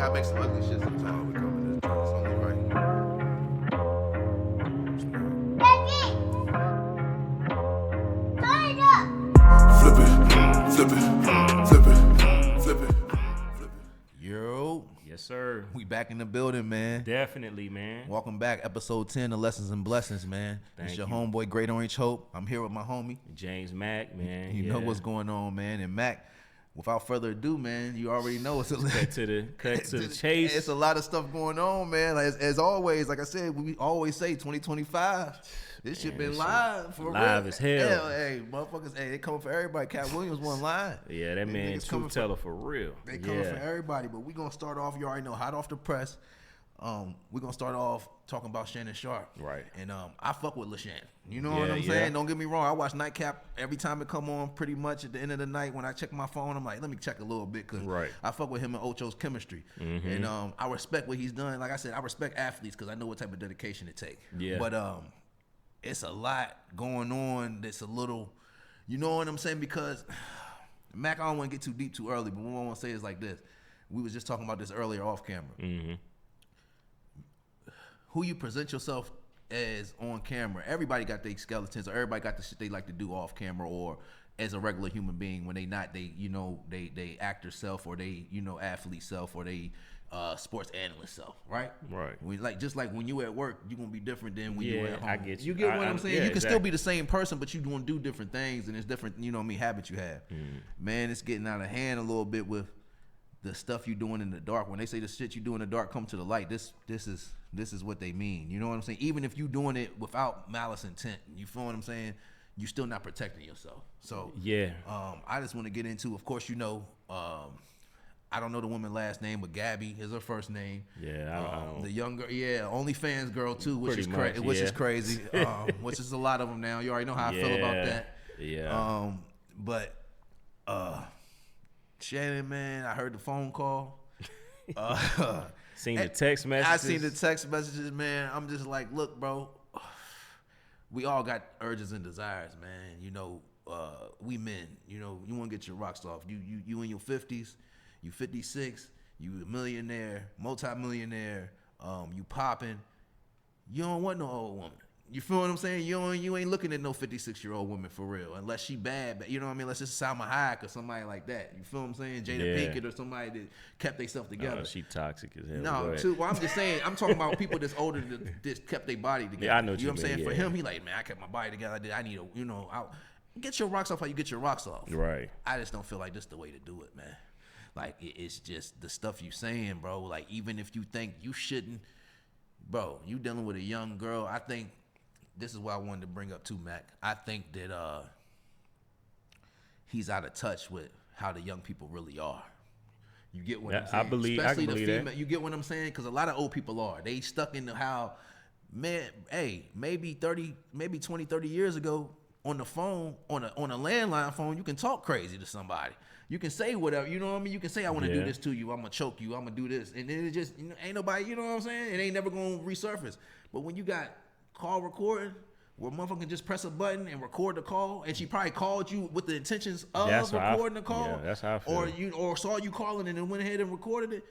I make some ugly shit sometimes. We come in this joint. It's only right. Flip it, flip it, flip it, flip it, flip it. Yo. Yes, sir. We back in the building, man. Definitely, man. Welcome back, episode 10 of Lessons and Blessings, man. It's your homeboy, Great Orange Hope. I'm here with my homie. James Mack, man. You know what's going on, man. And Mac, without further ado, man, you already know it's a cut to the chase. It's a lot of stuff going on, man. As always, like I said, we always say 2025. This shit been live for live real. as hell. Hey, motherfuckers, hey, they coming for everybody. Cat Williams won live. Yeah, that man truth teller for real. They coming for everybody, but we gonna start off. You already know, hot off the press. We're gonna start off talking about Shannon Sharpe. Right. And I fuck with LaShannon. You know what I'm saying? Don't get me wrong. I watch Nightcap every time it come on. Pretty much at the end of the night, when I check my phone, I'm like, let me check a little bit, because I fuck with him and Ocho's chemistry. And I respect what he's done. Like I said, I respect athletes because I know what type of dedication it takes. Yeah. But it's a lot going on that's a little, you know what I'm saying? Because Mac, I don't want to get too deep too early, but what I want to say is like this. We was just talking about this earlier off camera. Who you present yourself as on camera, everybody got their skeletons, or everybody got the shit they like to do off camera, or as a regular human being when they actor self, or they athlete self, or they sports analyst self, right? Just like when you at work, you're gonna be different than when you at home. I get you get what I'm saying? Yeah, you can still be the same person, but you gonna do different things, and it's different, habits you have. Man, it's getting out of hand a little bit with the stuff you doing in the dark. When they say the shit you do in the dark come to the light, this is what they mean. You know what I'm saying? Even if you doing it without malice intent, you feel what I'm saying? You still not protecting yourself. So I just want to get into, of course, I don't know the woman's last name, but Gabby is her first name. Yeah, I don't. The younger, OnlyFans girl too, which Pretty is much, is crazy. Which is a lot of them now. You already know how I feel about that. Yeah. But Shannon, man, I heard the phone call. Seen the text messages. I seen the text messages, man. I'm just like, look, bro, we all got urges and desires, man. We men, you want to get your rocks off. You in your 50s, you 56, you a millionaire, multi-millionaire, you popping. You don't want no old woman. You feel what I'm saying? You ain't looking at no 56-year-old woman for real, unless she bad. You know what I mean? Unless it's Salma Hayek or somebody like that. You feel what I'm saying? Jada Pinkett or somebody that kept themselves together. She toxic as hell. No, well, I'm just saying. I'm talking about people that's older that just kept their body together. Yeah, I know what you know what I'm saying? Yeah. For him, he like, man, I kept my body together. I need get your rocks off how you get your rocks off. Right. I just don't feel like this is the way to do it, man. Like, it's just the stuff you saying, bro. Like, even if you think you shouldn't, bro, you dealing with a young girl. I think this is what I wanted to bring up too, Mac. I think that he's out of touch with how the young people really are. You get what I'm saying? I believe female, that. You get what I'm saying? Because a lot of old people are. They stuck into how, man, maybe 20, 30 years ago, on the phone, on a landline phone, you can talk crazy to somebody. You can say whatever, you know what I mean? You can say, I want to do this to you. I'm going to choke you. I'm going to do this. And then it just, ain't nobody, you know what I'm saying? It ain't never going to resurface. But when you got call recording, where motherfucker can just press a button and record the call, and she probably called you with the intentions of recording the call. Yeah, that's how I feel. Or saw you calling and then went ahead and recorded it.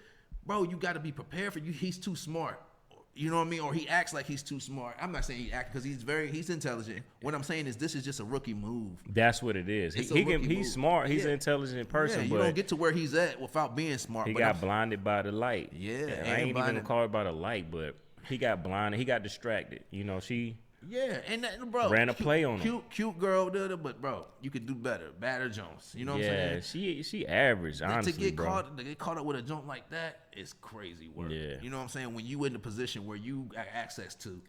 Bro, you got to be prepared for you. He's too smart. You know what I mean? Or he acts like he's too smart. I'm not saying he acts because he's intelligent. What I'm saying is this is just a rookie move. That's what it is. He's smart. He's an intelligent person. Yeah, you don't get to where he's at without being smart. He got blinded by the light. Yeah. I ain't even gonna call it by the light, but he got blinded. He got distracted. She and bro, ran a play on him. Cute girl, but bro, you could do better. Badder Jones. You know what I'm saying? Yeah, she average, honestly, to get bro. caught up with a jump like that is crazy work. Yeah. You know what I'm saying? When you in the position where you got access to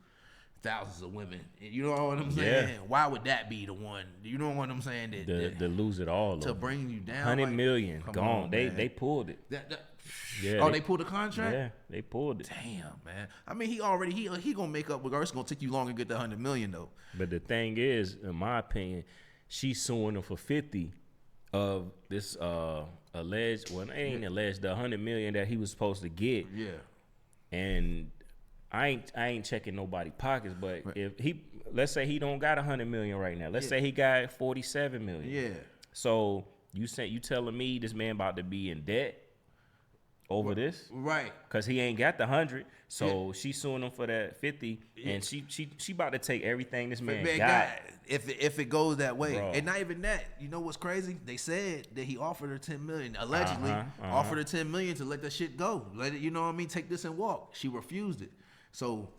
thousands of women, you know what I'm saying? Why would that be the one? You know what I'm saying? To lose it all to bring you down. 100 million gone. On, they pulled it. They pulled the contract? Yeah, they pulled it. Damn, man. I mean, he gonna make up regardless. It's gonna take you longer to get the 100 million though. But the thing is, in my opinion, she's suing him for 50 of this alleged. Well, it ain't alleged. The 100 million that he was supposed to get. Yeah. And I ain't checking nobody's pockets, but if let's say he don't got 100 million right now. Let's say he got 47 million. Yeah. So you telling me this man about to be in debt? over this. Right. Cause he ain't got the 100, so she suing him for that 50, and she about to take everything this man got. If it goes that way, Bro. and not even that. You know what's crazy? They said that he offered her $10 million, allegedly offered her $10 million to let that shit go. Let it, you know what I mean? Take this and walk. She refused it. So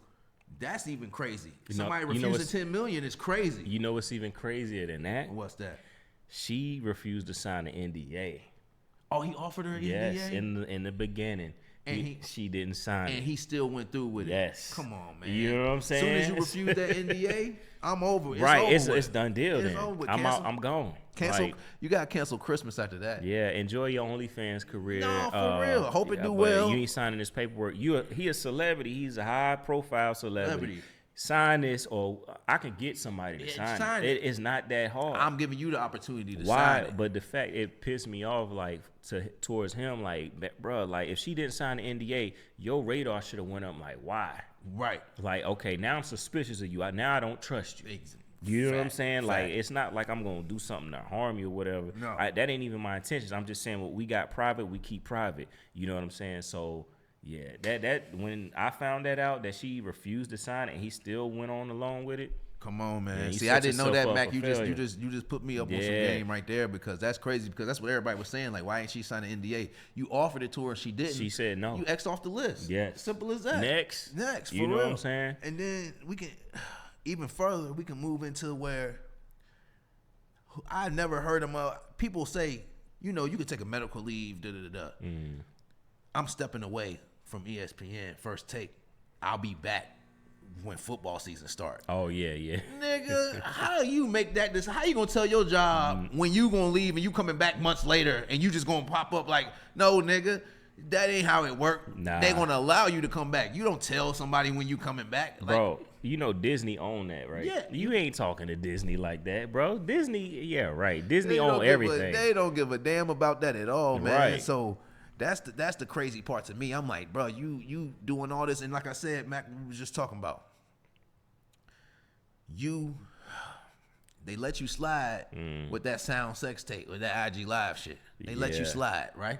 that's even crazy. Somebody refusing $10 million is crazy. You know what's even crazier than that? What's that? She refused to sign an NDA. Oh, he offered her an Yes, NDA? in the beginning. And she didn't sign it. And he still went through with it. Yes. Come on, man. You know what I'm saying? As soon as you refuse that NDA, I'm over. It's right, over it's done deal it's then. over with. I'm out, I'm gone. Cancel. Like, you gotta cancel Christmas after that. yeah, enjoy your OnlyFans career. No, for real. Hope it do but well. You ain't signing this paperwork. He a celebrity. He's a high profile celebrity. Sign this, or I can get somebody to sign it. It's not that hard. I'm giving you the opportunity to Why? sign it. But the fact it pissed me off, like towards him, like, bro, like if she didn't sign the NDA, your radar should have went up. Like, why? Right. Like, okay, now I'm suspicious of you. Now I don't trust you. You know what I'm saying? Like, it's not like I'm gonna do something to harm you or whatever. No. That ain't even my intentions. I'm just saying what we got private, we keep private. You know what I'm saying? So yeah, that when I found that out that she refused to sign it and he still went on along with it. Come on, man. Yeah, See, I didn't know that, yourself Mac. up You for just put me up on some game right there, because that's crazy. Because that's what everybody was saying. Like, why ain't she signing an NDA? You offered it to her, she didn't. She said no. You X'd off the list. Yes. Simple as that. Next. For you know real. what I'm saying? And then we can, even further, we can move into where I never heard them. People say, you know, you could take a medical leave. I'm stepping away from ESPN First Take. I'll be back when football season starts. Oh yeah. Nigga, how you make that? How you gonna tell your job when you gonna leave and you coming back months later and you just gonna pop up like, no, nigga, that ain't how it work. Nah. They gonna allow you to come back. You don't tell somebody when you coming back, like, bro. You know Disney own that, right? Yeah. You ain't talking to Disney like that, bro. Disney, yeah, right. Disney they own don't everything. They don't give a damn about that at all, man. Right. So that's the crazy part to me. I'm like, bro, you doing all this, and like I said, Mac, we was just talking about. They let you slide with that sound sex tape, with that IG Live shit. They let you slide, right?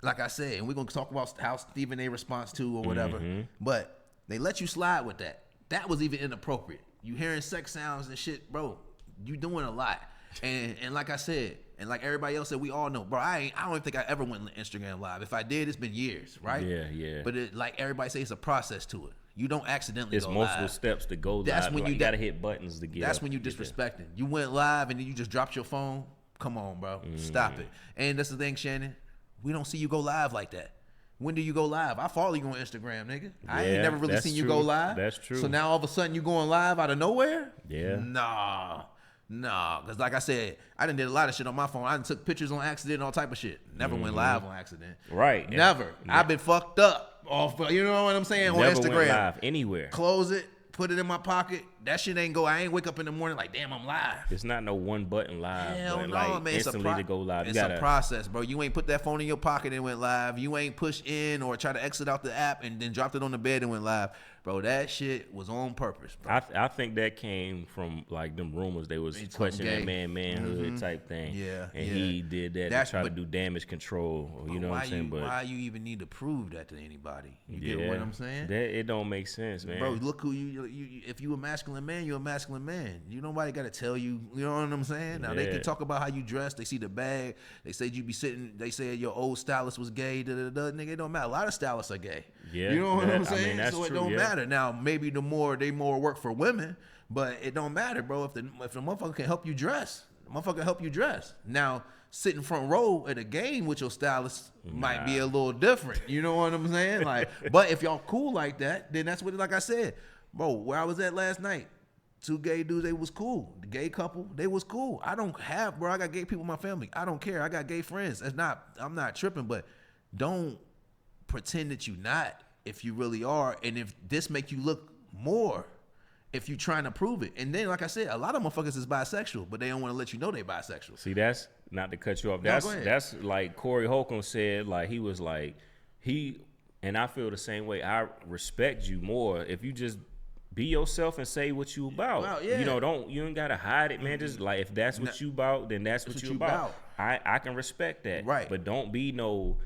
Like I said, and we're gonna talk about how Stephen A. responds to or whatever. But they let you slide with that. That was even inappropriate. You hearing sex sounds and shit, bro. You doing a lot. And like I said, and like everybody else said, we all know, bro. I don't even think I ever went on Instagram Live. If I did, it's been years, right? Yeah. But like everybody say, it's a process to it. You don't accidentally It's go multiple live. steps to go That's live. when Like, you gotta hit buttons to get. That's up, when you get there. disrespecting. You went live and then you just dropped your phone. Come on, bro. Stop it. And that's the thing, Shannon. We don't see you go live like that. When do you go live? I follow you on Instagram, nigga. I ain't Yeah, never really that's seen you true. go live. That's true. So now all of a sudden you going live out of nowhere? Yeah. Nah. Because like I said, I done did a lot of shit on my phone. I done took pictures on accident and all type of shit. Never went live on accident. Right. Never. I've been fucked up off, you know what I'm saying, Never on Instagram. went live anywhere. Close it, put it in my pocket. That shit ain't go. I ain't wake up in the morning like, damn, I'm live. It's not no one button live. Hell but no, like man. instantly to go live. It's a process, bro. You ain't put that phone in your pocket and went live. You ain't push in or try to exit out the app and then dropped it on the bed and went live. Bro, that shit was on purpose, bro. I think that came from like them rumors they was questioning that manhood type thing. Yeah, and yeah. he did that to try to do damage control. You know what I'm saying? But why you even need to prove that to anybody? You get what I'm saying? That it don't make sense, man. Bro, look who you if you a masculine man, you're a masculine man. You nobody got to tell you. You know what I'm saying? Now they can talk about how you dress. They see the bag. They say you be sitting. They say your old stylist was gay. Nigga, it don't matter. A lot of stylists are gay. Yeah, you know what I'm saying? I mean, that's so it true, don't matter. Now maybe they more work for women, but it don't matter, bro. If the motherfucker can help you dress, the motherfucker help you dress. Now sitting front row at a game with your stylist might be a little different. You know what I'm saying? Like, but if y'all cool like that, then that's what. Like I said, bro, where I was at last night. Two gay dudes, they was cool. The gay couple, they was cool. I got gay people in my family. I don't care. I got gay friends. I'm not tripping, but don't pretend that you not if you really are. And if this make you look more, if you trying to prove it. And then, like I said, a lot of motherfuckers is bisexual, but they don't want to let you know they bisexual. See, that's not to cut you off. No, That's like Corey Holcomb said, like he was like, and I feel the same way. I respect you more if you just be yourself and say what you about. Well, yeah. You know, you ain't gotta hide it, man. Just like if that's what you about, then that's what you about. I can respect that. Right. But don't be no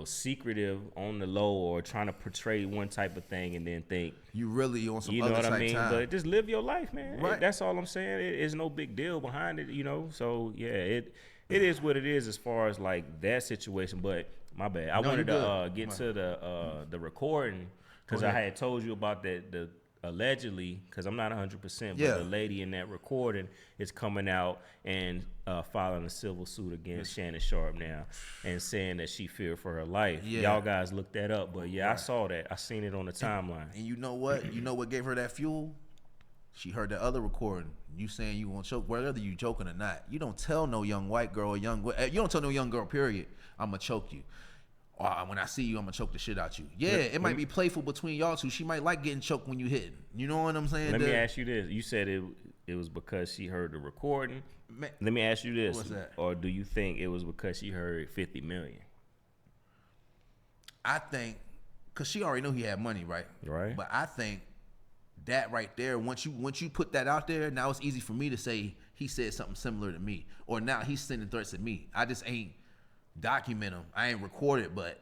secretive on the low or trying to portray one type of thing and then think You really on some you know other what type I mean. time. But just live your life, man. Right. That's all I'm saying. It's no big deal behind it, So yeah, it is what it is as far as like that situation. But my bad. I No, wanted you to good. get to the recording because Go I ahead. had told you about the allegedly, because I'm not 100%, but Yeah. the lady in that recording is coming out and filing a civil suit against Shannon Sharp now and saying that she feared for her life. Yeah. Y'all guys look that up, but yeah, I saw that. I seen it on the timeline. And you know what? You know what gave her that fuel? She heard that other recording. You saying you gonna choke, whether you joking or not. You don't tell no young white girl or you don't tell no young girl, period, I'm gonna choke you. When I see you, I'm gonna choke the shit out you. Yeah, it might be playful between y'all two. She might like getting choked when you hitting. You know what I'm saying? Let me ask you this. You said it was because she heard the recording. Man, Let me ask you this. What's that? Or do you think it was because she heard 50 million? I think, cause she already knew he had money, right? Right. But I think that right there, once you put that out there, now it's easy for me to say he said something similar to me, or now he's sending threats at me. I just ain't document him. I ain't record it, but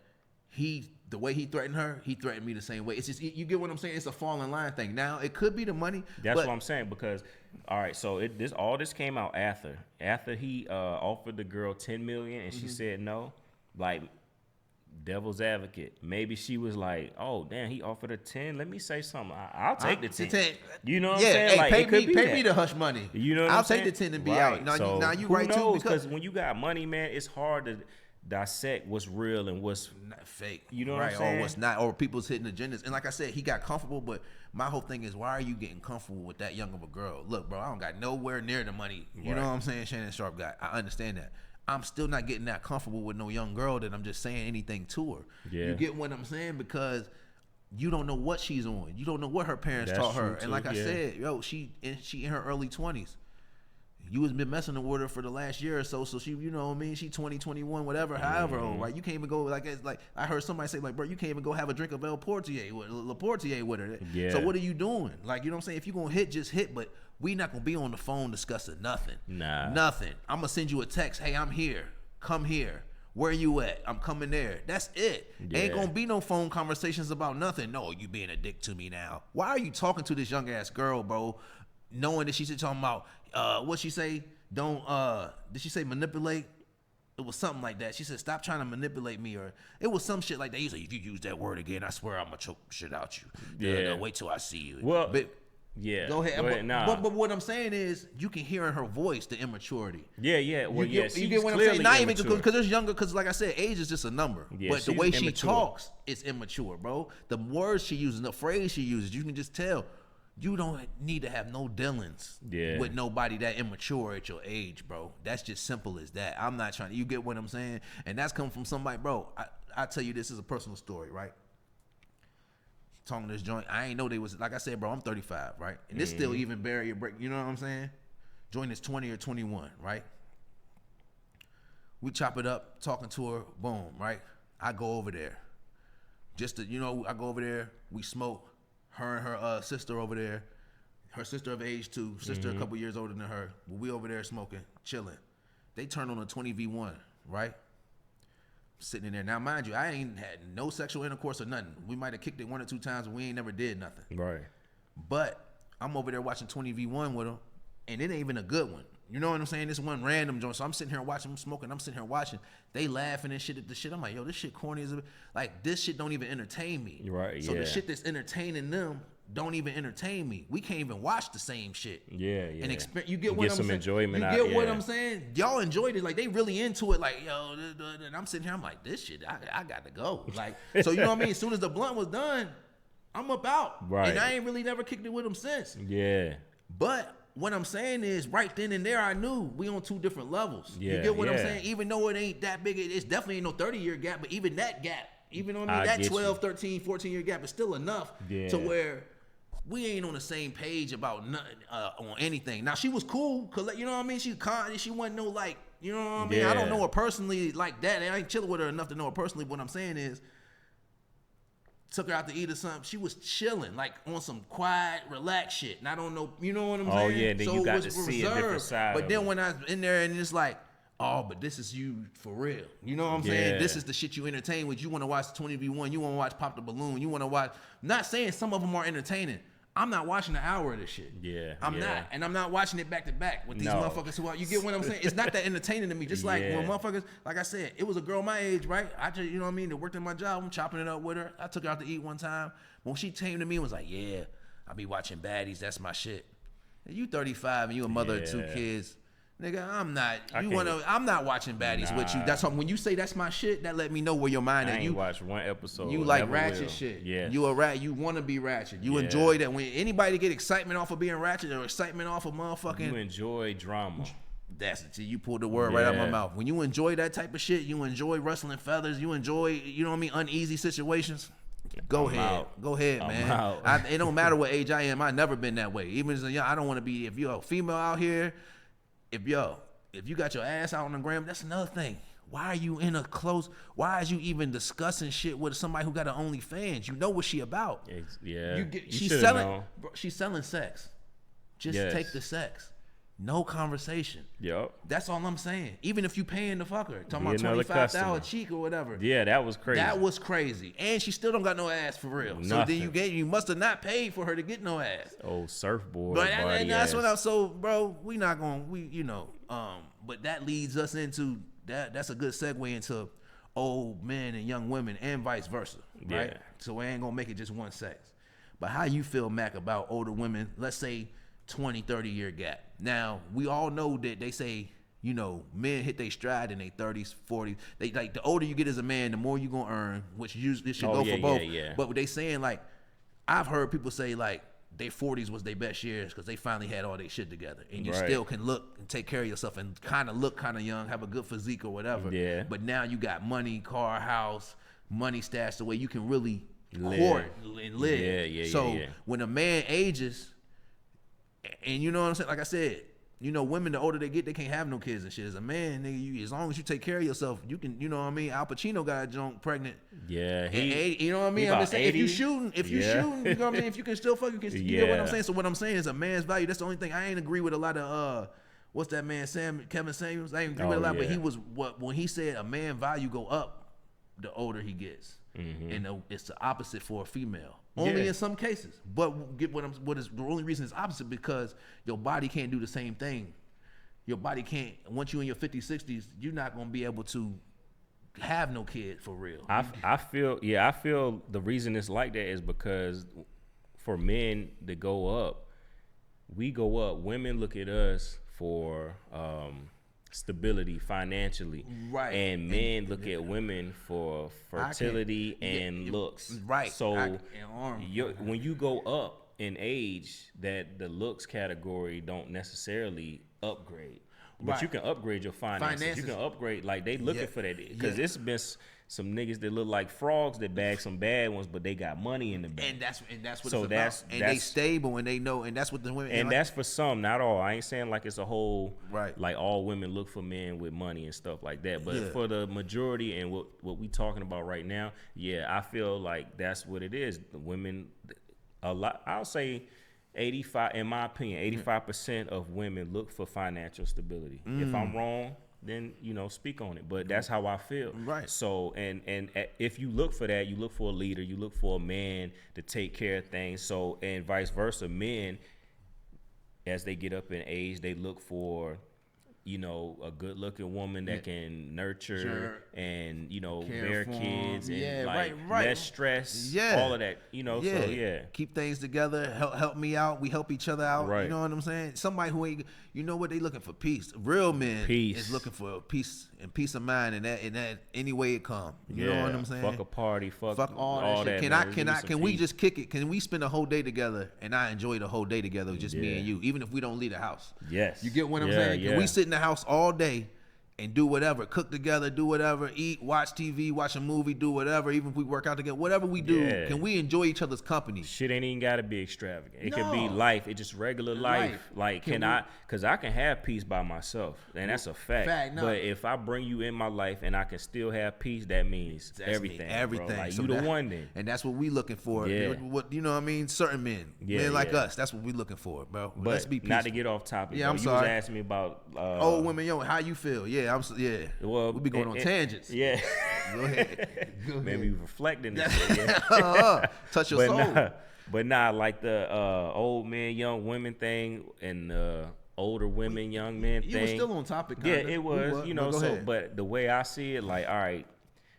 the way he threatened her, he threatened me the same way. It's just, you get what I'm saying? It's a fall in line thing. Now it could be the money. That's but what I'm saying, because all right, so all this came out after he offered the girl 10 million and she said no. Like, devil's advocate, maybe she was like, oh damn, he offered her 10, let me say something, I'll take the 10. You know what I'm saying? Hey, like, it could be pay that. me the hush money. You know what I'll I'm take saying? the 10 and be Right. out. Now, So, you who right too, knows? because When you got money, man, it's hard to dissect what's real and what's not fake. You know what I'm right, saying? or what's not, or people's hitting agendas. And like I said, he got comfortable, but my whole thing is, why are you getting comfortable with that young of a girl? Look, bro, I don't got nowhere near the money. You know what I'm saying? Shannon Sharp got. I understand that. I'm still not getting that comfortable with no young girl that I'm just saying anything to her. Yeah. You get what I'm saying? Because you don't know what she's on. You don't know what her parents That's taught her. true, And like too, I yeah. said, she in her early 20s. You was been messing with her for the last year or so, so she, you know what I mean, she 20, 21, whatever, however old, right? You can't even go, like, it's like, I heard somebody say, like, bro, you can't even go have a drink of Laportier with her. Yeah. So what are you doing? Like, you know what I'm saying? If you gonna hit, just hit, but we not gonna be on the phone discussing nothing. Nah. Nothing. I'm gonna send you a text, hey, I'm here. Come here. Where you at? I'm coming there. That's it. Yeah. Ain't gonna be no phone conversations about nothing. No, you being a dick to me now. Why are you talking to this young ass girl, bro? Knowing that she's talking about what she say? Don't did she say manipulate? It was something like that. She said, stop trying to manipulate me, or it was some shit like that. You say, if you use that word again, I swear I'm gonna choke shit out you. Yeah. Wait till I see you. Well, but yeah. go ahead. But, nah. but what I'm saying is, you can hear in her voice the immaturity. Yeah. Well, You she's get what I'm clearly saying? Not even immature. because there's younger. Because like I said, age is just a number. Yeah, but the she's way she immature. talks is immature, bro. The words she uses, the phrase she uses, you can just tell. You don't need to have no dealings with nobody that immature at your age, bro. That's just simple as that. I'm not trying to. You get what I'm saying? And that's coming from somebody, bro. I tell you, this is a personal story, right? Talking to this joint, I ain't know they was, like I said, bro, I'm 35, right? And this still even barrier break, you know what I'm saying? Joint is 20 or 21, right? We chop it up, talking to her, boom, right? I go over there. Just to, I go over there, we smoke. Her and her sister over there, her sister of age too, sister a couple years older than her. But we over there smoking, chilling. They turn on a 20v1, right? Sitting in there. Now, mind you, I ain't had no sexual intercourse or nothing. We might have kicked it 1 or 2 times, but we ain't never did nothing. Right. But I'm over there watching 20v1 with them, and it ain't even a good one. You know what I'm saying? This one random joint. So I'm sitting here watching, I'm smoking, I'm sitting here watching. They laughing and shit at the shit. I'm like, yo, this shit corny as a, like, this shit don't even entertain me. Right, So yeah. the shit that's entertaining them don't even entertain me. We can't even watch the same shit. Yeah. And you get You what get I'm some saying? enjoyment You out- get what yeah. I'm saying? Y'all enjoyed it. Like, they really into it. Like, yo, and I'm sitting here, I'm like, this shit, I got to go. Like, so you know what I mean? As soon as the blunt was done, I'm up out. Right. And I ain't really never kicked it with them since. Yeah. But what I'm saying is, right then and there, I knew we on 2 different levels. You Yeah, get what I'm yeah. saying? Even though it ain't that big, it's definitely ain't no 30-year gap, but even that gap, even on I that get 12, you. 13, 14-year gap is still enough Yeah. to where we ain't on the same page about nothing, on anything. Now, she was cool, cause you know what I mean? She wasn't no like, you know what I mean? I don't Yeah. know her personally like that, and I ain't chilling with her enough to know her personally. What I'm saying is, took her out to eat or something. She was chilling, like on some quiet, relaxed shit. And I don't know, you know what I'm saying? Oh, yeah, then you it got was to see a different side But of then her. when I was in there and it's like, oh, but this is you for real. You know what I'm saying? This is the shit you entertain with. You want to watch 20v1. You want to watch Pop the Balloon. You want to watch. Not saying some of them are entertaining. I'm not watching an hour of this shit. I'm not. And I'm not watching it back to back with these motherfuckers who are, you get what I'm saying? It's not that entertaining to me. Just like when motherfuckers, like I said, it was a girl my age, right? I just, you know what I mean? That worked in my job. I'm chopping it up with her. I took her out to eat one time. When she came to me and was like, yeah, I be watching baddies. That's my shit. You 35 and you a mother of 2 kids. Nigga, I'm not. I'm not watching baddies with you. That's when you say that's my shit. That let me know where your mind at. You watch one episode. You like ratchet shit. Yeah. You a rat. You want to be ratchet. You enjoy that. When anybody get excitement off of being ratchet or excitement off of motherfucking. You enjoy drama. That's it. You pulled the word right out of my mouth. When you enjoy that type of shit, you enjoy rustling feathers. You enjoy, you know what I mean, uneasy situations. Go ahead, man. It don't matter what age I am. I never been that way. Even as a young, I don't want to be. If you're a female out here. If you got your ass out on the gram, that's another thing. Why are you in a close? Why is you even discussing shit with somebody who got an OnlyFans? You know what she about? Yeah, she's selling. She's selling sex. Just take the sex. No conversation. Yep. That's all I'm saying. Even if you paying the fucker, talking about $25 cheek or whatever. Yeah, that was crazy. That was crazy, and she still don't got no ass for real. Nothing. So then you must have not paid for her to get no ass. Oh, surfboard. But and that's what I'm. So, bro, we not gonna. But that leads us into that. That's a good segue into old men and young women, and vice versa, right? Yeah. So we ain't gonna make it just one sex. But how you feel, Mac, about older women? Let's say 20, 30-year gap. Now, we all know that they say, you know, men hit their stride in their 30s, 40s. They like the older you get as a man, the more you gonna earn, which usually should go for both. But they saying, like, I've heard people say, like, their 40s was their best years because they finally had all their shit together. And you still can look and take care of yourself and kind of look kind of young, have a good physique or whatever. Yeah. But now you got money, car, house, money stashed away. You can really court and live. So when a man ages, and you know what I'm saying? Like I said, you know, women, the older they get, they can't have no kids and shit. As a man, nigga, as long as you take care of yourself, you can, you know what I mean? Al Pacino got a junk pregnant. Yeah. You know what I mean? I'm just saying, 80? if you shooting, you know what I mean? If you can still fuck, you can, you know what I'm saying? So what I'm saying is a man's value. That's the only thing. I ain't agree with a lot of, what's that man, Kevin Samuels? I ain't agree with a lot, but he was, when he said a man value go up the older he gets. Mm-hmm. And it's the opposite for a female. Only in some cases. But get what is the only reason it's opposite because your body can't do the same thing. Your body can't, once you're in your 50s, 60s, you're not going to be able to have no kid for real. I feel the reason it's like that is because for men to go up, we go up. Women look at us for stability financially, right? And men look at women for fertility and looks, right? So when you go up in age, that the looks category don't necessarily upgrade, but you can upgrade your finances. You can upgrade, like they looking for that because it's been some niggas that look like frogs that bag some bad ones, but they got money in the bank. And that's what so it's about. And they stable and they know, and that's what the women. And that's for some, not all. I ain't saying like it's a whole, right? Like all women look for men with money and stuff like that. But for the majority and what we talking about right now, I feel like that's what it is. The women, a lot. I'll say 85, in my opinion, 85% of women look for financial stability. If I'm wrong, then speak on it, but that's how I feel. Right. So and if you look for that, you look for a leader, you look for a man to take care of things. So and vice versa, men as they get up in age, they look for a good looking woman that can nurture and bear kids and less stress, all of that, so keep things together, help me out, we help each other out, you know what I'm saying? Somebody who ain't, what they looking for? Peace. Real men is looking for peace and peace of mind, and that any way it come, you know what I'm saying? Fuck a party, fuck all that shit. Can we just kick it? Can we spend a whole day together and I enjoy the whole day together with just me and you, even if we don't leave the house? Yes. You get what I'm saying? Can we sit in the house all day and do whatever, cook together, do whatever, eat, watch TV, watch a movie, do whatever, even if we work out together, whatever we do, can we enjoy each other's company? Shit ain't even gotta be extravagant. It could be life. It's just regular life. Like, because I can have peace by myself, and that's a fact. But if I bring you in my life and I can still have peace, that means everything. Everything. Bro. Like, so you the one then. And that's what we looking for. What you know what I mean? Certain men. Men like us, that's what we looking for, bro. But let's be peaceful. Not to get off topic. Yeah, I'm sorry. sorry. You was asking me about old women, how you feel? Yeah. Yeah, yeah. Well, we be going on tangents. Yeah. Go ahead. Go ahead. Maybe reflecting this shit, yeah. Touch your soul. But nah, like the old men, young women thing, and the older women, young men thing. You were still on topic. Yeah, kinda. it was. You know, Go so ahead. but the way I see it, like, all right,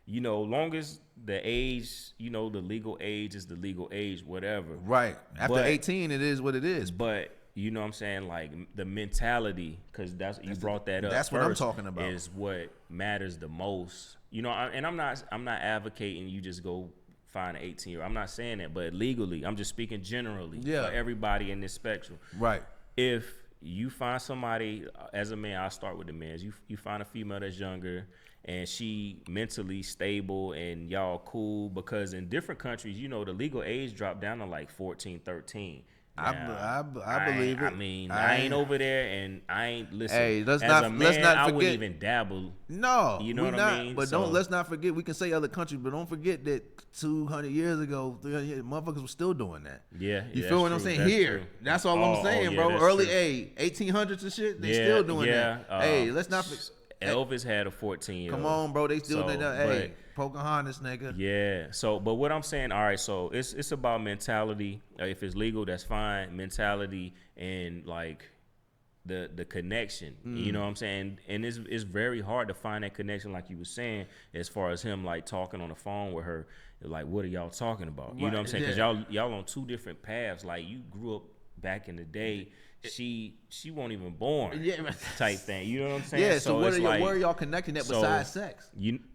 you know, long as the age, you know, the legal age is the legal age, whatever. Right. After But- 18, it is what it is. But you know what I'm saying, like the mentality, because you brought that up. That's what I'm first, talking about. Is what matters the most. You know, and I'm not advocating you just go find an 18-year-old. I'm not saying that, but legally, I'm just speaking generally Yeah. for everybody in this spectrum. Right. If you find somebody, as a man, I'll start with the men. You find a female that's younger and she mentally stable and y'all cool, because in different countries, you know, the legal age dropped down to like 14, 13. I believe it. I mean, I ain't over there, and I ain't listen. Hey, let's as not- a man, let's not I forget- wouldn't even dabble. No, You know we what not, I mean? But So- let's not forget. We can say other countries, but don't forget that 200 years ago, 300 years, motherfuckers were still doing that. Yeah, You yeah, feel what that's I'm true, saying? that's Here, true. that's all Oh, I'm saying, yeah, bro. that's Early true. 1800s and shit, they Yeah, still doing yeah, that. Hey, let's not. Elvis had a 14-year-old. Come on, bro. They still So, doing that. Hey, Pocahontas, nigga. Yeah. So, but what I'm saying, all right. So it's about mentality. If it's legal, that's fine. Mentality and like the connection. You know what I'm saying? And it's very hard to find that connection, like you were saying, as far as him like talking on the phone with her. Like, what are y'all talking about? You know what I'm saying? Because y'all on two different paths. Like, you grew up back in the day. She won't even born. Yeah. Type thing. You know what I'm saying? Yeah. So, it's like, where are y'all connecting that so besides sex?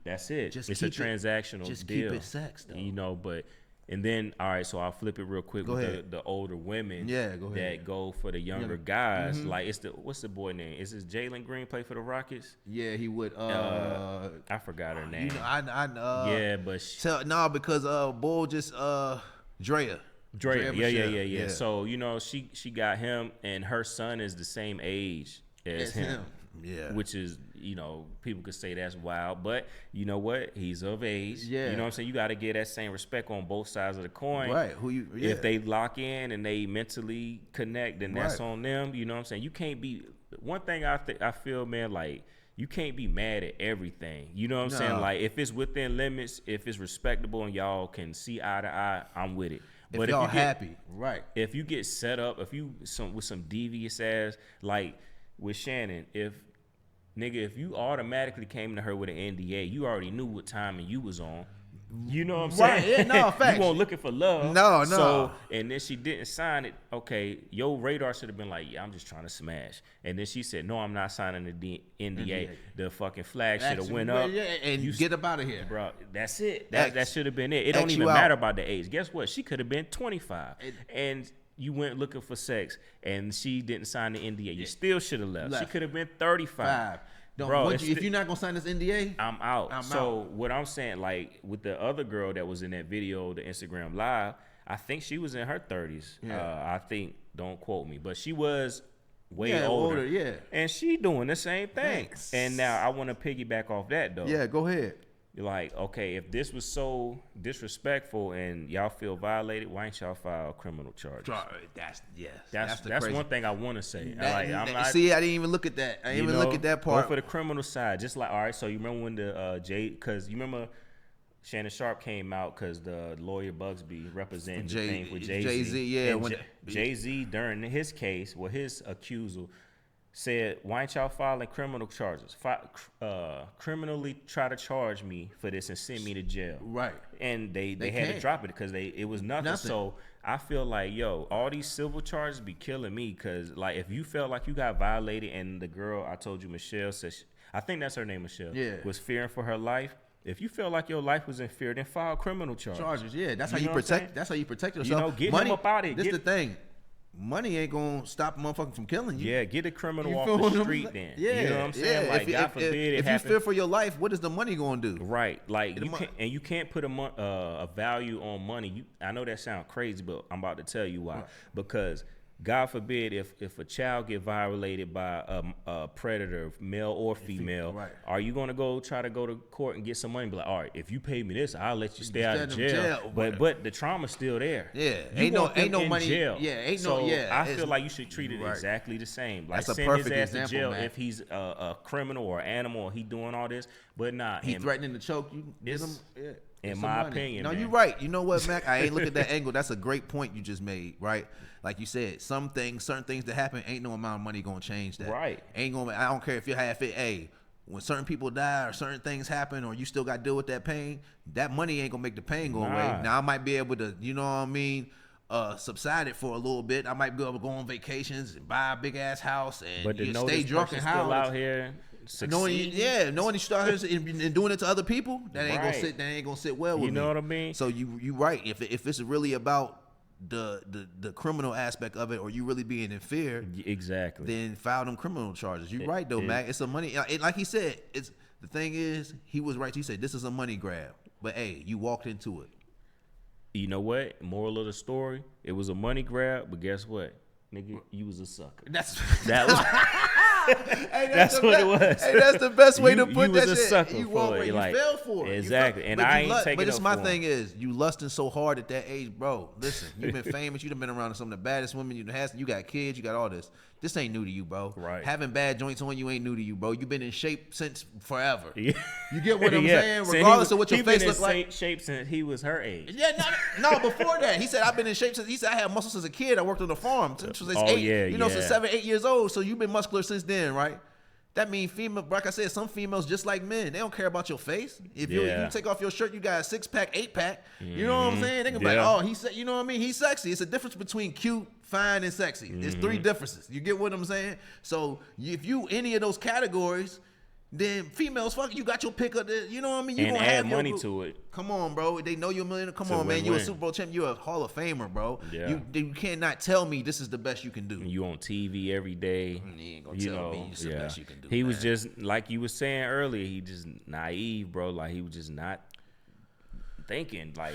That's it. Just It's a keep it- transactional just deal. keep it sex, though. You know, but and then all right, so I'll flip it real quick Go with ahead. the older women Yeah, go ahead. that go for the younger guys. Like what's the boy name? Is this Jalen Green play for the Rockets? Yeah, he would. I forgot her name. You know, yeah, but because Bull just Drea. Drea, Michelle. yeah. So you know, she got him, and her son is the same age as It's him. Yeah. Which is, you know, people could say that's wild, but you know what? He's of age. Yeah. You know what I'm saying? You got to get that same respect on both sides of the coin. Right. Who you? Yeah. If they lock in and they mentally connect, then that's Right. on them. You know what I'm saying? You can't be. One thing I feel, man, like you can't be mad at everything. You know what I'm saying? No. Like if it's within limits, if it's respectable, and y'all can see eye to eye, I'm with it. if y'all happy, right? If you get set up, if you with some devious ass, like with Shannon, if you automatically came to her with an NDA, you already knew what timing you was on. You know what I'm Right, saying? yeah, no, facts. You weren't looking for love. No. So, and then she didn't sign it. Okay, your radar should have been like, yeah, I'm just trying to smash. And then she said, no, I'm not signing the NDA. The fucking flag should have went up. Yeah, and you get up out of here. Bro, that's it. X. That should have been it. It X don't even you out. matter about the age. Guess what? She could have been 25, and you went looking for sex, and she didn't sign the NDA. You still should have left. She Left. could have been 35. Bro, if you're not gonna sign this NDA, I'm out. What I'm saying, like with the other girl that was in that video, the Instagram live, I think she was in her 30s. Yeah. I think, don't quote me, but she was way Yeah, older. yeah. And she doing the same thing. Thanks. And now I want to piggyback off that though. yeah, go ahead. You're like, okay, if this was so disrespectful and y'all feel violated, why ain't y'all file criminal charges? That's one thing I want to say. I'm not, See, I didn't even look at that. I didn't even look at that part. Go for the criminal side. Just like, all right, so you remember when the because you remember Shannon Sharp came out because the lawyer Bugsby represented the thing with Jay-Z. Jay-Z, yeah. And Jay-Z, during his case, his accusal said, why ain't y'all filing criminal charges? Criminally try to charge me for this and send me to jail. Right. And they had to can't. drop it because it was nothing. So I feel like, yo, all these civil charges be killing me because, like, if you felt like you got violated and the girl, I told you, Michelle, says, I think that's her name, Michelle, was fearing for her life. If you feel like your life was in fear, then file criminal charges. Yeah. That's how You you know what I'm saying? protect. That's how you protect You yourself. know, get Money, him up out of it. This is the thing. Money ain't gonna stop a motherfucker from killing you. Yeah, get a criminal You off feel what the I'm street saying? then. Yeah, You know what I'm saying? yeah. Like, God forbid it if you happen. fear for your life, what is the money gonna do? Right, like you can't put a value on money. I know that sounds crazy, but I'm about to tell you why. Because God forbid if a child get violated by a predator, male or female, right. are you gonna try to go to court and get some money? Be like, all right, if you pay me this, I'll let you stay out of jail. But the trauma's still there. Yeah, you ain't no money. Jail. Yeah, ain't so no. Yeah, I feel like you should treat it exactly the same. Like that's a send perfect his ass example, to jail man. if he's a criminal or animal, or he doing all this. But nah, he threatening to choke you. Get him. Yeah. In my opinion, no, man. you're right. You know what, Mac? I ain't look at that angle. That's a great point you just made, right? Like you said, certain things that happen, ain't no amount of money gonna change that. Right. Ain't gonna. I don't care if you have it. Hey, when certain people die or certain things happen, or you still got to deal with that pain, that money ain't gonna make the pain go away. Now I might be able to, you know what I mean, subside it for a little bit. I might be able to go on vacations and buy a big ass house and stay drunk and still out here. Knowing you start and doing it to other people, that ain't gonna sit well with me. You know what I mean? So you right. If it's really about the criminal aspect of it, or you really being in fear, exactly, then file them criminal charges. You're right though, Mac. It's a money. Like he said, it's the thing is he was right. He said this is a money grab, but hey, you walked into it. You know what? Moral of the story: it was a money grab, but guess what, nigga, you was a sucker. That was. Hey, that's what it was. Hey, that's the best way to put that shit. You was a sucker you for it. You fell for it. Exactly. And I ain't taking it. But it's my thing is, you lusting so hard at that age, bro. Listen, you've been famous. You've been around some of the baddest women you had. You got kids. You got all this. This ain't new to you, bro. Right. Having bad joints on you ain't new to you, bro. You've been in shape since forever. Yeah. You get what I'm saying? Regardless of what your face looks like. Shape since he was her age. Yeah, no, before that. He said, I've been in shape since, he said, I had muscles as a kid. I worked on the farm since I was 8. Since 7, 8 years old. So you've been muscular since then, right? That means female, like I said, some females just like men. They don't care about your face. If you take off your shirt, you got a 6-pack, 8-pack. You know what I'm saying? They can be like, oh, you know what I mean? He's sexy. It's a difference between cute, fine, and sexy. There's 3 differences. You get what I'm saying? So if you any of those categories, then females, fuck, you got your pick of the, you know what I mean? You and gonna add have money to it. Come on, bro. They know you're a millionaire. Come on, man. You're a Super Bowl champion. You're a Hall of Famer, bro. Yeah. You cannot tell me this is the best you can do. You on TV every day. You ain't gonna tell me it's the best you can do. He was just, like you were saying earlier, he just naive, bro. Like, he was just not thinking. Like,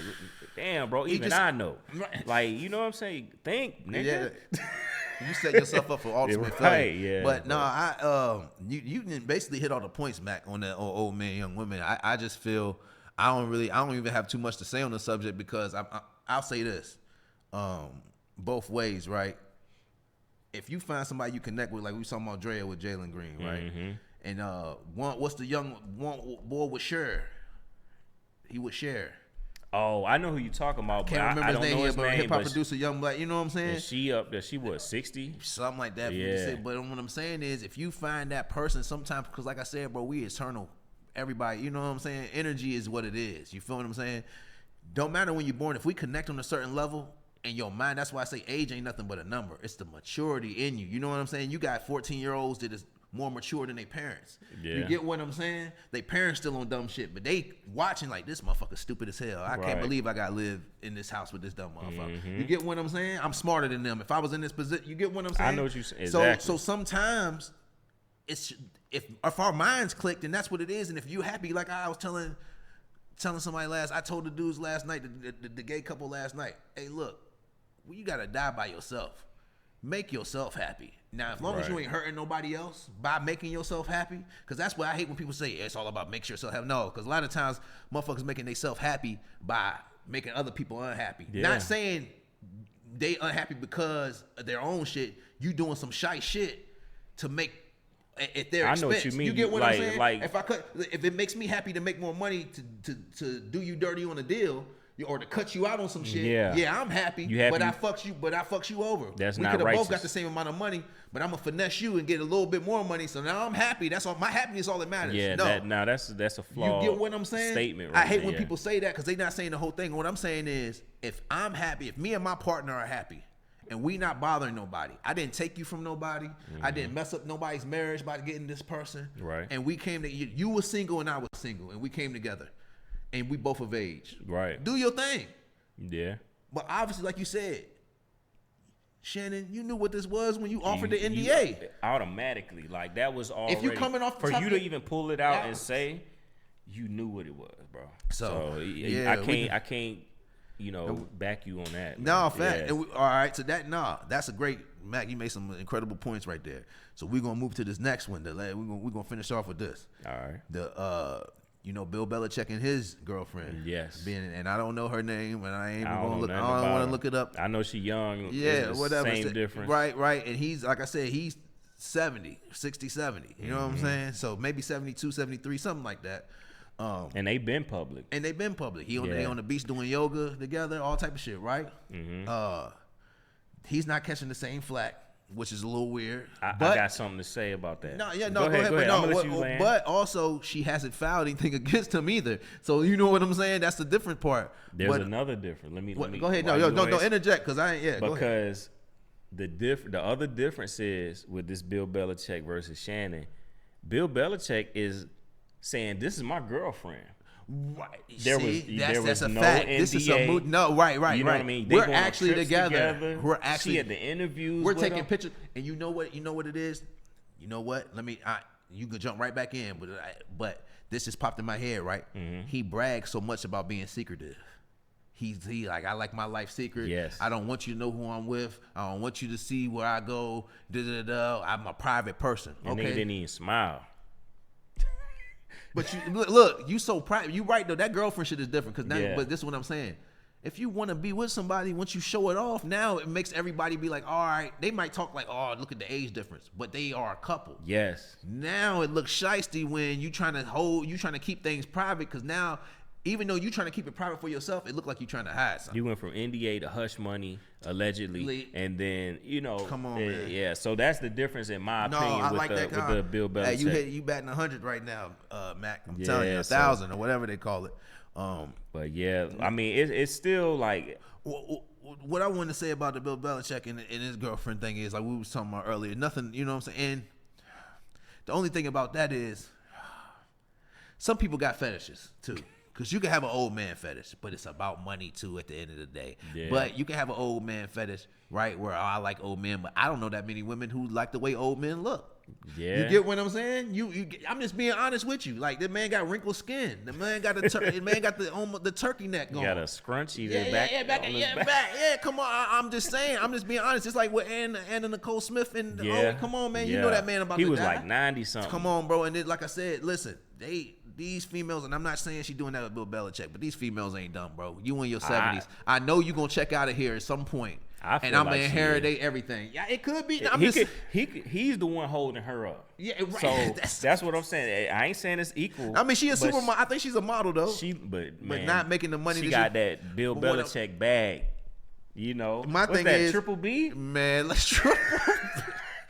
damn, bro, I know. Like, you know what I'm saying? Think, nigga. Yeah. You set yourself up for ultimate failure. Yeah. But you basically hit all the points, Mac, on that old man, young women. I just feel I don't even have too much to say on the subject because I'll say this, both ways, right? If you find somebody you connect with, like we was talking about Drea with Jalen Green, right? Mm-hmm. And what's the young boy with Cher? He would share. Oh, I know who you talking about. Can't remember I don't know his name. Hip hop producer, young black. You know what I'm saying? And she up there. She was 60, something like that. Yeah. But what I'm saying is, if you find that person, sometimes, because like I said, bro, we eternal. Everybody, you know what I'm saying? Energy is what it is. You feel what I'm saying? Don't matter when you're born. If we connect on a certain level in your mind, that's why I say age ain't nothing but a number. It's the maturity in you. You know what I'm saying? You got 14-year-olds that is more mature than their parents. Yeah. You get what I'm saying? They parents still on dumb shit, but they watching like, this motherfucker stupid as hell. I can't believe I got to live in this house with this dumb motherfucker. Mm-hmm. You get what I'm saying? I'm smarter than them. If I was in this position, you get what I'm saying? I know what you saying. Exactly. So sometimes it's if our minds click, then that's what it is. And if you happy, like I was telling somebody I told the dudes last night, the gay couple last night, hey, look, you got to die by yourself. Make yourself happy. Now, as long as you ain't hurting nobody else by making yourself happy, because that's what I hate when people say it's all about make yourself happy. No, because a lot of times motherfuckers making themselves happy by making other people unhappy. Yeah. Not saying they unhappy because of their own shit. You doing some shy shit to make at their expense. I know what you mean. You get what I'm saying? Like, if it makes me happy to make more money to do you dirty on a deal, or to cut you out on some shit, yeah, I'm happy. But I fucks you over. That's we not could have righteous. both got the same amount of money, but I'm gonna finesse you and get a little bit more money. So now I'm happy. That's all. My happiness is all that matters. Yeah, that's a flaw. You get what I'm saying? Statement. I hate when people say that because they're not saying the whole thing. What I'm saying is, if I'm happy, if me and my partner are happy, and we not bothering nobody, I didn't take you from nobody. Mm-hmm. I didn't mess up nobody's marriage by getting this person. Right. And we came to you were single and I was single, and we came together, and we both of age. Right. Do your thing. Yeah. But obviously, like you said, Shannon, you knew what this was when you offered the NDA. Automatically. Like, that was already. If you coming off for you to even pull it out and say, you knew what it was, bro. So yeah, I can't, back you on that. No, fact. Yeah. All right, so that's a great Mac, you made some incredible points right there. So we're gonna move to this next one. We're gonna finish off with this. All right. Bill Belichick and his girlfriend. Yes. And I don't know her name, and I ain't I gonna don't look. know I nothing don't about want her. to look it up. I know she young. Yeah, It's whatever. Same difference. Right. And he's, like I said, he's 70, 70. You know what I'm saying? So maybe 72, 73, something like that. And they been public. And they've been public. They Yeah. on the beach doing yoga together, all type of shit, right? He's not catching the same flack, which is a little weird. I got something to say about that. Go ahead. Go ahead. But, I'm gonna let you land. but also, she hasn't filed anything against him either. So you know what I'm saying? That's the different part. There's another difference. Let me Go ahead. while No, you don't ask- interject because I ain't. Yeah, go ahead. Because the other difference is with this Bill Belichick versus Shannon. Bill Belichick is saying, "This is my girlfriend." Right. There That's was a no fact. This is a NDA. no. Right. You know right. what I mean? We're go on actually trips together. We're actually she at the interviews. We're with taking him. pictures, and you know what? You know what it is. You know what? You can jump right back in, but this just popped in my head. Right? Mm-hmm. He brags so much about being secretive. He like, I like my life secret. Yes. I don't want you to know who I'm with. I don't want you to see where I go. I'm a private person. And Okay. nigga didn't even smile. But you look, you so private. You right though. That girlfriend shit is different because now. Yeah. But this is what I'm saying. If you want to be with somebody, once you show it off, now it makes everybody be like, all right. They might talk like, oh, look at the age difference, but they are a couple. Yes. Now it looks shiesty when you trying to keep things private because now, even though you trying to keep it private for yourself, it look like you trying to hide something. You went from NDA to hush money, allegedly, and then Come on, man. Yeah. So that's the difference in my No, opinion I with like that with the Bill Belichick. Hey, you batting 100 right now, Mac. I'm Yeah, telling you, so- 1,000 or whatever they call it. But yeah, I mean, it's still like What I wanted to say about the Bill Belichick and his girlfriend thing is, like we was talking about earlier, nothing, you know what I'm saying? And the only thing about that is some people got fetishes too. Because you can have an old man fetish, but it's about money too at the end of the day. Yeah. But you can have an old man fetish, right, where I like old men, but I don't know that many women who like the way old men look. Yeah. You get what I'm saying? I'm just being honest with you. Like, the man got wrinkled skin. The man got the turkey neck going. got a scrunchie there back. on his back. Yeah, come on. I'm just saying. I'm just being honest. It's like with Anna Nicole Smith and Yeah. come on, man. You Yeah. know that man about he to was die. like 90 something. Come on, bro. And then, like I said, listen, these females, and I'm not saying she doing that with Bill Belichick, but these females ain't dumb, bro. You in your 70s. I know you gonna check out of here at some point. I feel and I'm like gonna she inherit everything. Yeah, it could be. He's the one holding her up. Yeah, right. So that's what I'm saying. I ain't saying it's equal. I mean, she a but supermodel. I think she's a model though. But not making the money She that got she- that Bill But what- Belichick bag. You know, My what's thing that, is, Triple B? Man, let's try.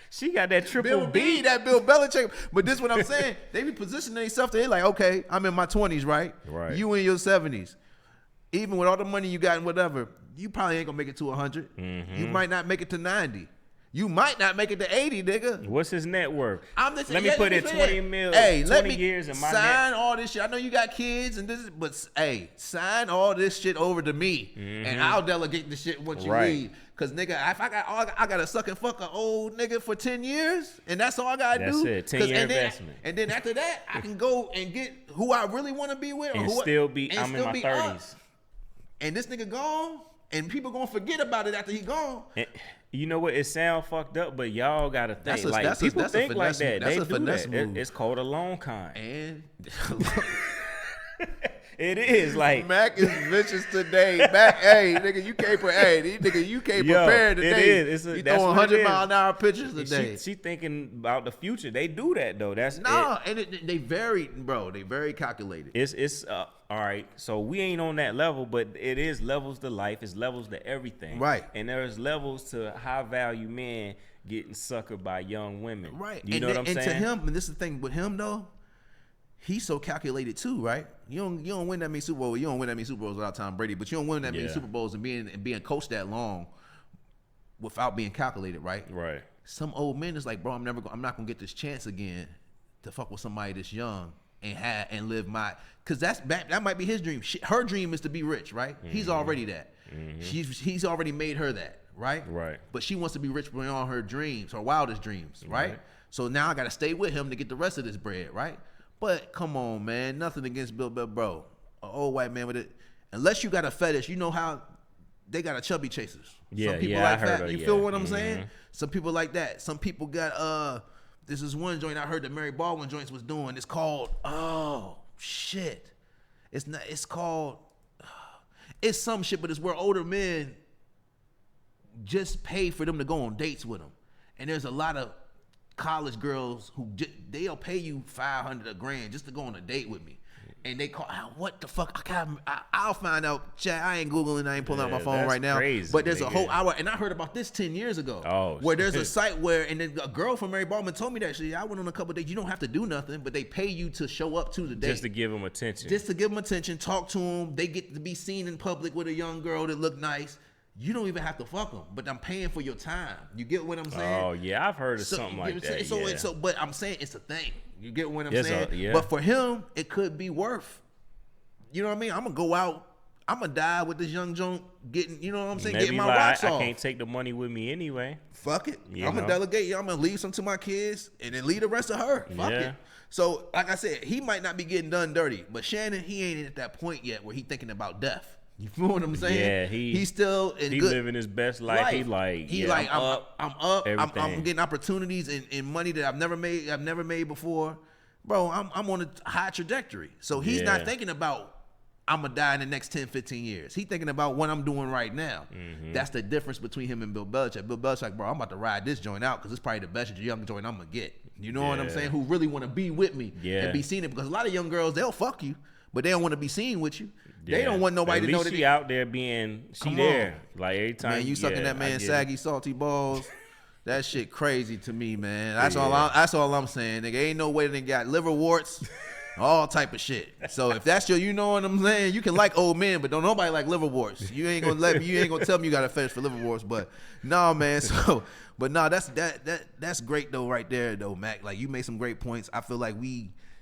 She got that Triple Bill B. B, that Bill Belichick. But this what I'm saying. They be positioning themselves to it like, okay, I'm in my 20s, right? Right. You in your 70s. Even with all the money you got and whatever, you probably ain't gonna make it to 100. Mm-hmm. You might not make it to 90. You might not make it to 80, nigga. What's his net worth? I'm just Let me put in 20 mil. Hey, 20 let me years in my sign net. all this shit. I know you got kids and this, but hey, sign all this shit over to me, and I'll delegate the shit once you Mm-hmm. Right. leave. Cause nigga, if I gotta suck and fuck an old nigga for 10 years, and that's all I gotta That's do. it, 10-year and then, investment. And then after that, I can go and get who I really want to be with, or And who still be, and I'm in still my be 30s. up. And this nigga gone, and people gonna forget about it after he gone. And you know what? It sound fucked up, but y'all gotta think. That's a- like that's a- people that's a think like finesse- that. that's They a do finesse that. move. It's called a loan kind. And It is like Mac is vicious today. Mac, hey, nigga, you can't prepare today. It is. You That's throwing what it 100-mile-an-hour pictures today. She thinking about the future. They do that though. That's No, and they very, bro. They very calculated. It's all right. So we ain't on that level, but it is levels to life. It's levels to everything. Right. And there's levels to high value men getting suckered by young women. Right. You know what I'm saying? And to him, and this is the thing with him though, he's so calculated too, right? You don't win that many Super Bowls. You don't win that many Super Bowls without Tom Brady, but you don't win that many Yeah. Super Bowls and being coached that long without being calculated, right? Right. Some old men is like, bro, I'm not gonna get this chance again to fuck with somebody this young and live my, cause that might be his dream. Her dream is to be rich, right? He's already that. He's already made her that, right? Right. But she wants to be rich beyond her dreams, her wildest dreams, right? Right. So now I gotta stay with him to get the rest of this bread, right? But come on, man, nothing against Bill, bro, an old white man with it. Unless you got a fetish, you know how they got a chubby chasers. Yeah, some people yeah, like I heard that. of- You yeah. feel what I'm saying? Some people like that. Some people got this is one joint I heard that Mary Baldwin joints was doing. It's called shit. It's not. It's called. It's some shit, but it's where older men just pay for them to go on dates with them, and there's a lot of college girls who they'll pay you $500 or $1,000 just to go on a date with me. And they call, what the fuck? I'll find out. Chat, I ain't Googling, I ain't pulling out my phone that's right now. crazy, but there's a nigga. whole hour, and I heard about this 10 years ago. Oh, where there's a shit. site where, and then a girl from Mary Baldwin told me that shit. I went on a couple days. You don't have to do nothing, but they pay you to show up to the date. Just to give them attention. Just to give them attention, talk to them. They get to be seen in public with a young girl that look nice. You don't even have to fuck them, but I'm paying for your time. You get what I'm saying? Oh yeah, I've heard of something like that. So, but I'm saying it's a thing. You get what I'm Yes, saying? yeah. But for him, it could be worth. You know what I mean? I'm gonna go out. I'm gonna die with this young junk getting. You know what I'm saying? Maybe Getting my like, rocks I off. can't take the money with me anyway. Fuck it. You I'm gonna know? delegate. I'm gonna leave some to my kids and then leave the rest to her. Fuck Yeah. it. So, like I said, he might not be getting done dirty, but Shannon, he ain't at that point yet where he thinking about death. You feel what I'm saying? Yeah, he's still in He good living his best life. He like, he yeah, like I'm up. I'm up. I'm everything. getting opportunities and money that I've never made before. Bro, I'm on a high trajectory. So he's not Yeah. thinking about I'm gonna die in the next 10, 15 years. He's thinking about what I'm doing right now. Mm-hmm. That's the difference between him and Bill Belichick. Bill Belichick, bro, I'm about to ride this joint out because it's probably the best young joint I'm gonna get. You know what I'm Yeah. saying? Who really want to be with me Yeah. and be seen it, because a lot of young girls, they'll fuck you, but they don't want to be seen with you. They Yeah. don't want nobody At to know least that she out there being Come there. Like every time. Man, you sucking yeah, that I man get it. saggy salty balls. That shit crazy to me, man. That's all. Yeah. That's all I'm saying, nigga. Ain't no way they got liver warts, all type of shit. So if that's your, you know what I'm saying. You can like old men, but don't nobody like liver warts. You ain't gonna let me. You ain't gonna tell me you got a fetish for liver warts. But no, man. So, but no, that's great though, right there though, Mac. Like you made some great points. I feel like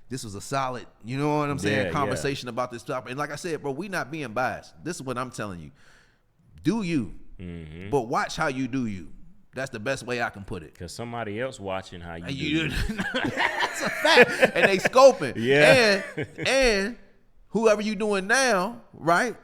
this was a solid, you know what I'm saying, Yeah, conversation about this topic. And like I said, bro, we not being biased. This is what I'm telling you. Do you, Mm-hmm. but watch how you do you. That's the best way I can put it. Cause somebody else watching how you. And do. that's a fact. And they scoping. Yeah. And whoever you doing now, right?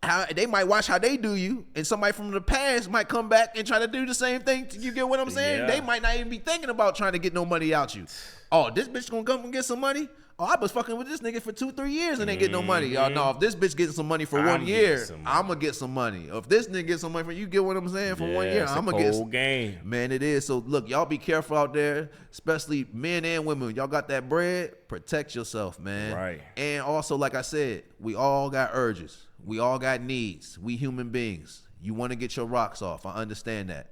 How they might watch how they do you, and somebody from the past might come back and try to do the same thing. You get what I'm saying? Yeah. They might not even be thinking about trying to get no money out you. Oh, this bitch gonna come and get some money? Oh, I was fucking with this nigga for 2-3 years and ain't get no money. Y'all know if this bitch getting some money for I'm 1 year, getting some money. I'm gonna get some money. If this nigga get some money for you, get what I'm saying, for 1 year, it's a I'm gonna get cold game. Man, it is. So look, y'all be careful out there, especially men and women. Y'all got that bread, protect yourself, man. Right. And also, like I said, we all got urges. We all got needs. We human beings. You want to get your rocks off. I understand that.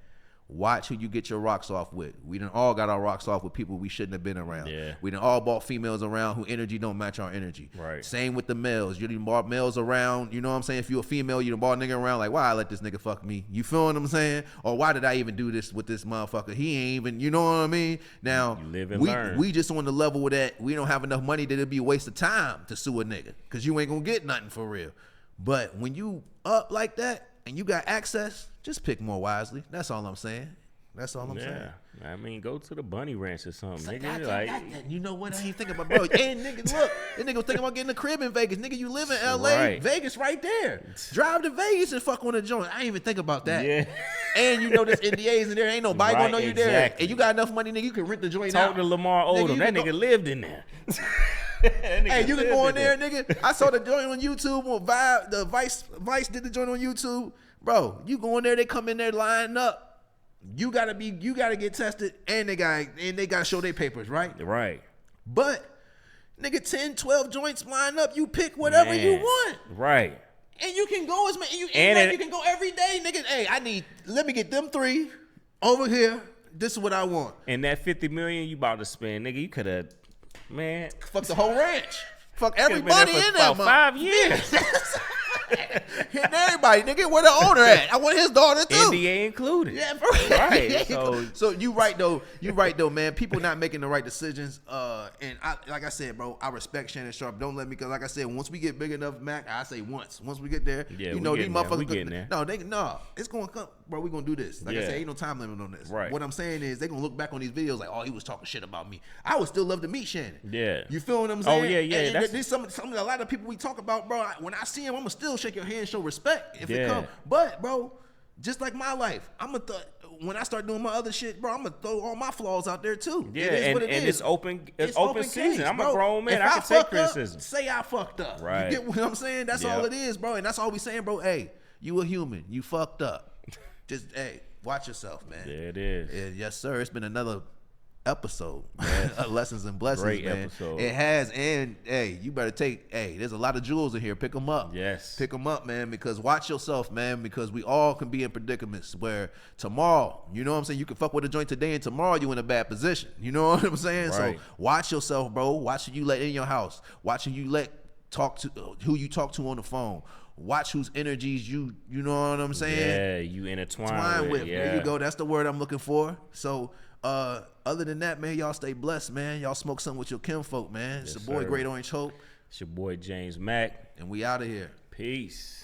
Watch who you get your rocks off with. We done all got our rocks off with people we shouldn't have been around. Yeah. We done all bought females around who energy don't match our energy. Right. Same with the males. You done bought males around, you know what I'm saying? If you a female, you done bought a nigga around like, why I let this nigga fuck me? You feel what I'm saying? Or why did I even do this with this motherfucker? He ain't even, you know what I mean? Now, You live and we, learn. we just on the level that we don't have enough money that it'd be a waste of time to sue a nigga because you ain't gonna get nothing for real. But when you up like that and you got access, just pick more wisely. That's all I'm saying. That's all I'm saying. Yeah, I mean, go to the bunny ranch or something, Like, nigga. goddamn, Like, you know what? I ain't thinking about, bro. And nigga, look, this nigga was thinking about getting a crib in Vegas. Nigga, you live in LA, Right. Vegas right there. Drive to Vegas and fuck on a joint. I ain't even think about that. yeah. And you know there's NDAs in there. Ain't nobody Right, gonna know you there. exactly. And you got enough money, nigga, you can rent the joint Talk out. to Lamar Nigga, Odom. you That can go- nigga lived in there. Hey, you can go in there, nigga. I saw the joint on YouTube. On the Vice did the joint on YouTube, bro. You go in there, they come in there lining up. You gotta get tested, and they gotta show their papers, right? Right. But nigga, 10, 12 joints line up. You pick whatever you Man. want, Right. and you can go as many. You And can go every day, nigga. Hey, let me get them 3 over here. This is what I want. And that $50 million you about to spend, nigga, you could have, man. Fuck the whole ranch. Fuck Could've been everybody there for in there. about 5 years. Hitting everybody, nigga. Where the owner at? I want his daughter too. NDA included. Yeah, Right, So you right though, man. People not making the right decisions. And like I said, bro, I respect Shannon Sharp. Don't let me, cause like I said, once we get big enough, Mac, I say once we get there, Yeah, you we know these getting there. motherfuckers. We getting there. No, it's gonna come, bro. We gonna do this. Like I Yeah. said, ain't no time limit on this. Right. What I'm saying is they gonna look back on these videos like, oh, he was talking shit about me. I would still love to meet Shannon. Yeah. You feel what I'm Oh, saying? yeah, yeah, And that's- there's some a lot of people we talk about, bro. When I see him, I'ma still shake your hand, show respect if it Yeah. come. But bro, just like my life, when I start doing my other shit, bro, I'm gonna throw all my flaws out there too. Yeah, it is what it is. it's open season. case, I'm bro. a grown man. If I can take fuck up, criticism. say I fucked up. Right. You get what I'm saying? That's all Yep. it is, bro. And that's all we saying, bro. Hey, you a human. You fucked up. Just hey, watch yourself, man. There it is. Yeah, yes, sir. It's been another episode, of Lessons and Blessings, Great man. episode. It has, and hey, you better there's a lot of jewels in here. Pick them up. Yes. Pick them up, man, because watch yourself, man, because we all can be in predicaments where tomorrow, you know what I'm saying, you can fuck with a joint today and tomorrow you in a bad position. You know what I'm saying? Right. So watch yourself, bro. Watch who you let in your house. Watch who you let talk to, who you talk to on the phone. Watch whose energies you know what I'm saying? Yeah, you intertwine with. Yeah. There you go. That's the word I'm looking for. So, other than that, man, y'all stay blessed, man. Y'all smoke something with your kinfolk, man. It's Yes, your boy, sir. Great Orange Hope, It's your boy James Mack. and we out of here. Peace.